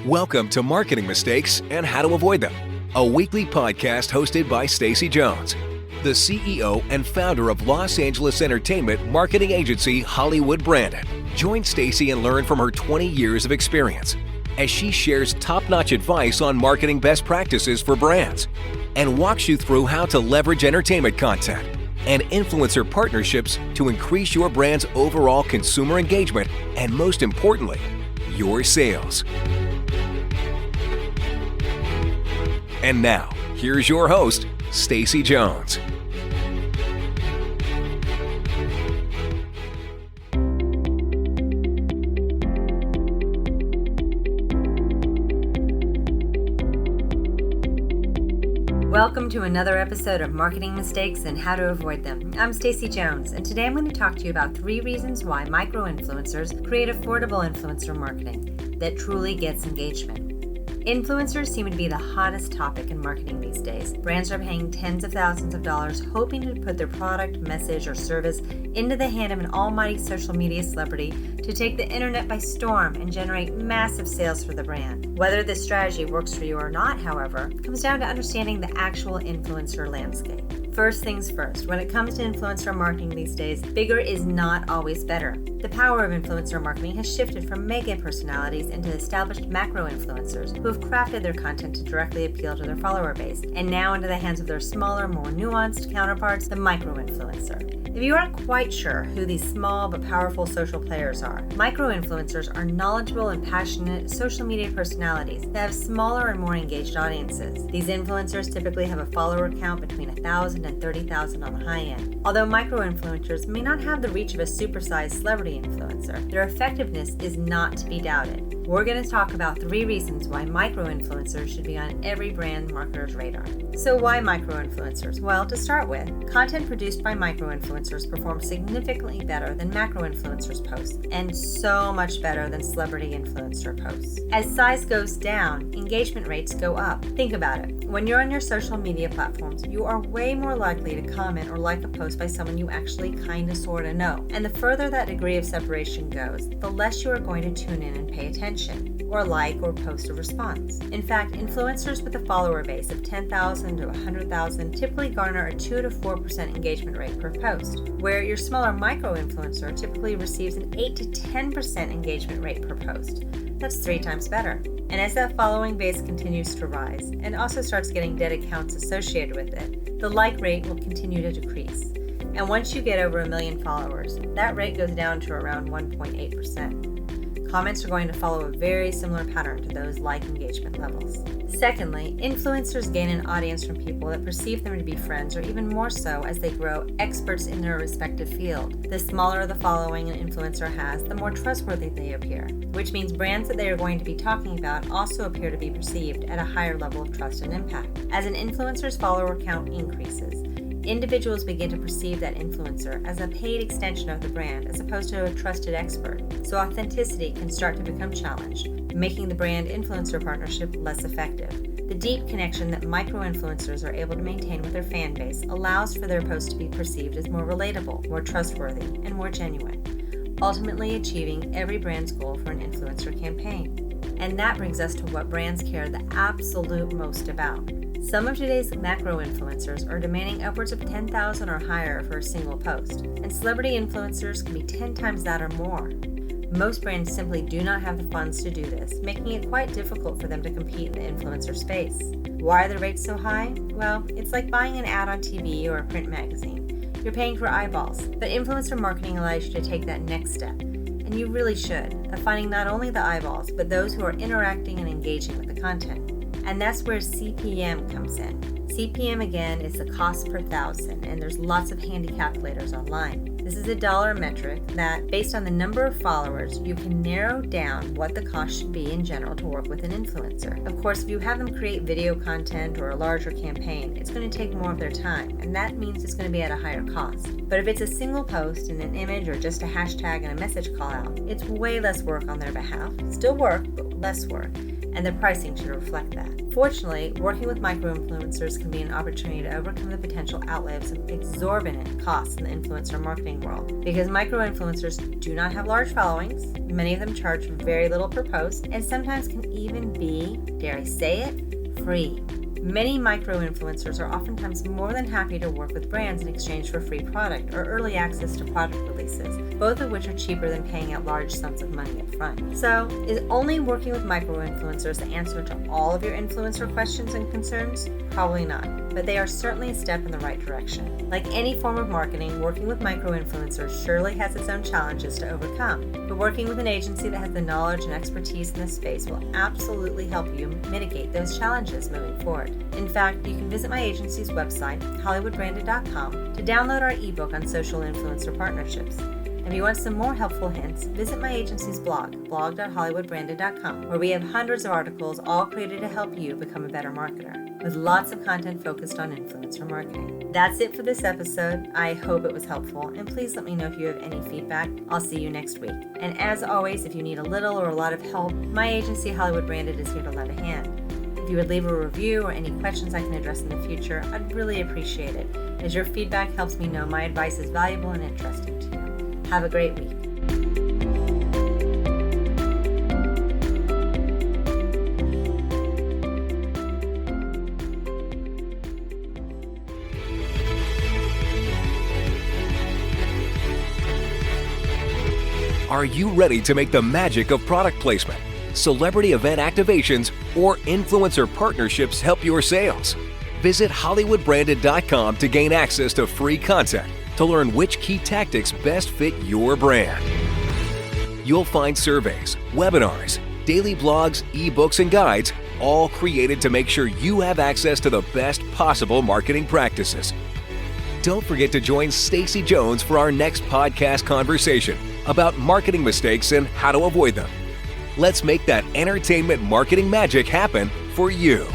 Welcome to Marketing Mistakes and How to Avoid Them, a weekly podcast hosted by Stacy Jones, the CEO and founder of Los Angeles entertainment marketing agency Hollywood Branded. Join Stacy and learn from her 20 years of experience as she shares top-notch advice on marketing best practices for brands and walks you through how to leverage entertainment content and influencer partnerships to increase your brand's overall consumer engagement and, most importantly, your sales. And now, here's your host, Stacy Jones. Welcome to another episode of Marketing Mistakes and How to Avoid Them. I'm Stacy Jones, and today I'm going to talk to you about 3 reasons why micro-influencers create affordable influencer marketing that truly gets engagement. Influencers seem to be the hottest topic in marketing these days. Brands are paying tens of thousands of dollars hoping to put their product, message, or service into the hand of an almighty social media celebrity to take the internet by storm and generate massive sales for the brand. Whether this strategy works for you or not, however, comes down to understanding the actual influencer landscape. First things first, when it comes to influencer marketing these days, bigger is not always better. The power of influencer marketing has shifted from mega personalities into established macro influencers who have crafted their content to directly appeal to their follower base, and now into the hands of their smaller, more nuanced counterparts, the micro influencer. If you aren't quite sure who these small but powerful social players are, micro-influencers are knowledgeable and passionate social media personalities that have smaller and more engaged audiences. These influencers typically have a follower count between 1,000 and 30,000 on the high end. Although micro-influencers may not have the reach of a supersized celebrity influencer, their effectiveness is not to be doubted. We're going to talk about 3 reasons why micro-influencers should be on every brand marketer's radar. So why micro-influencers? Well, to start with, content produced by micro-influencers performs significantly better than macro-influencers' posts, and so much better than celebrity influencer posts. As size goes down, engagement rates go up. Think about it. When you're on your social media platforms, you are way more likely to comment or like a post by someone you actually kinda sorta know. And the further that degree of separation goes, the less you are going to tune in and pay attention, or like or post a response. In fact, influencers with a follower base of 10,000 to 100,000 typically garner a 2 to 4% engagement rate per post, where your smaller micro-influencer typically receives an 8 to 10% engagement rate per post. That's 3 times better. And as that following base continues to rise, and also starts getting dead accounts associated with it, the like rate will continue to decrease. And once you get over 1 million followers, that rate goes down to around 1.8%. Comments are going to follow a very similar pattern to those like engagement levels. Secondly, influencers gain an audience from people that perceive them to be friends, or even more so as they grow experts in their respective field. The smaller the following an influencer has, the more trustworthy they appear, which means brands that they are going to be talking about also appear to be perceived at a higher level of trust and impact. As an influencer's follower count increases, individuals begin to perceive that influencer as a paid extension of the brand as opposed to a trusted expert, so authenticity can start to become challenged, making the brand influencer partnership less effective. The deep connection that micro-influencers are able to maintain with their fan base allows for their posts to be perceived as more relatable, more trustworthy, and more genuine, ultimately achieving every brand's goal for an influencer campaign. And that brings us to what brands care the absolute most about. Some of today's macro-influencers are demanding upwards of 10,000 or higher for a single post, and celebrity influencers can be 10 times that or more. Most brands simply do not have the funds to do this, making it quite difficult for them to compete in the influencer space. Why are the rates so high? Well, it's like buying an ad on TV or a print magazine. You're paying for eyeballs, but influencer marketing allows you to take that next step, and you really should, of finding not only the eyeballs, but those who are interacting and engaging with the content. And that's where CPM comes in. CPM again is the cost per thousand, and there's lots of handy calculators online. This is a dollar metric that, based on the number of followers, you can narrow down what the cost should be in general to work with an influencer. Of course, if you have them create video content or a larger campaign, it's going to take more of their time, and that means it's going to be at a higher cost. But if it's a single post and an image or just a hashtag and a message call out, it's way less work on their behalf. Still work, but less work. And the pricing should reflect that. Unfortunately, working with micro-influencers can be an opportunity to overcome the potential outlays of exorbitant costs in the influencer marketing world. Because micro-influencers do not have large followings, many of them charge very little per post, and sometimes can even be, dare I say it, free. Many micro-influencers are oftentimes more than happy to work with brands in exchange for free product or early access to product releases, both of which are cheaper than paying out large sums of money up front. So, is only working with micro-influencers the answer to all of your influencer questions and concerns? Probably not, but they are certainly a step in the right direction. Like any form of marketing, working with micro-influencers surely has its own challenges to overcome, but working with an agency that has the knowledge and expertise in this space will absolutely help you mitigate those challenges moving forward. In fact, you can visit my agency's website, hollywoodbranded.com, to download our ebook on social influencer partnerships. If you want some more helpful hints, visit my agency's blog, blog.hollywoodbranded.com, where we have hundreds of articles all created to help you become a better marketer, with lots of content focused on influencer marketing. That's it for this episode. I hope it was helpful, and please let me know if you have any feedback. I'll see you next week. And as always, if you need a little or a lot of help, my agency, Hollywood Branded, is here to lend a hand. If you would leave a review or any questions I can address in the future, I'd really appreciate it, as your feedback helps me know my advice is valuable and interesting to you. Have a great week. Are you ready to make the magic of product placement, celebrity event activations, or influencer partnerships help your sales? Visit hollywoodbranded.com to gain access to free content to learn which key tactics best fit your brand. You'll find surveys, webinars, daily blogs, ebooks, and guides, all created to make sure you have access to the best possible marketing practices. Don't forget to join Stacy Jones for our next podcast conversation about marketing mistakes and how to avoid them. Let's make that entertainment marketing magic happen for you.